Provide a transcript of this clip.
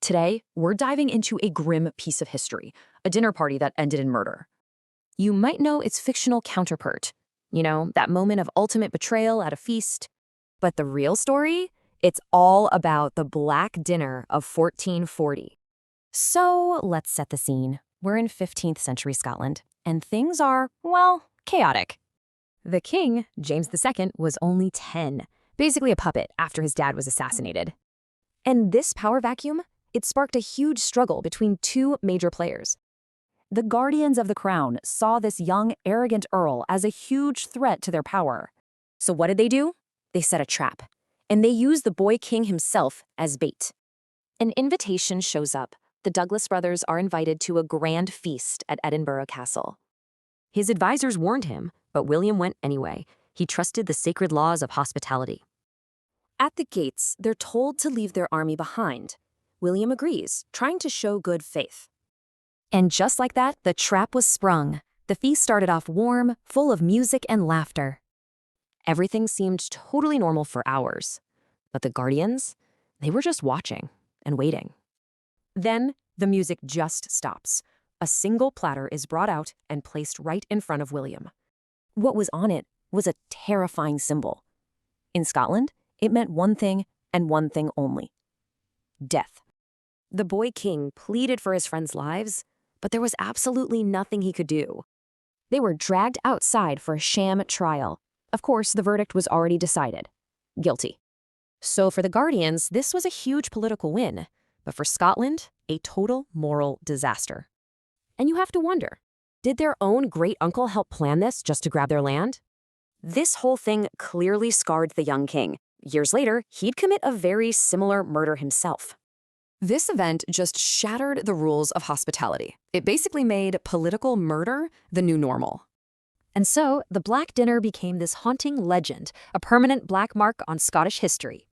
Today, we're diving into a grim piece of history, a dinner party that ended in murder. You might know its fictional counterpart, that moment of ultimate betrayal at a feast. But the real story? It's all about the Black Dinner of 1440. So let's set the scene. We're in 15th century Scotland, and things are, well, chaotic. The king, James II, was only 10, basically a puppet after his dad was assassinated. And this power vacuum, it sparked a huge struggle between two major players. The guardians of the crown saw this young, arrogant earl as a huge threat to their power. So what did they do? They set a trap, and they used the boy king himself as bait. An invitation shows up. The Douglas brothers are invited to a grand feast at Edinburgh Castle. His advisors warned him, but William went anyway. He trusted the sacred laws of hospitality. At the gates, they're told to leave their army behind. William agrees, trying to show good faith. And just like that, the trap was sprung. The feast started off warm, full of music and laughter. Everything seemed totally normal for hours. But the guardians, they were just watching and waiting. Then, the music just stops. A single platter is brought out and placed right in front of William. What was on it was a terrifying symbol. In Scotland, it meant one thing and one thing only: death. The boy king pleaded for his friends' lives, but there was absolutely nothing he could do. They were dragged outside for a sham trial. Of course, the verdict was already decided: guilty. So for the Guardians, this was a huge political win, but for Scotland, a total moral disaster. And you have to wonder, did their own great-uncle help plan this just to grab their land? This whole thing clearly scarred the young king. Years later, he'd commit a very similar murder himself. This event just shattered the rules of hospitality. It basically made political murder the new normal. And so, the Black Dinner became this haunting legend, a permanent black mark on Scottish history.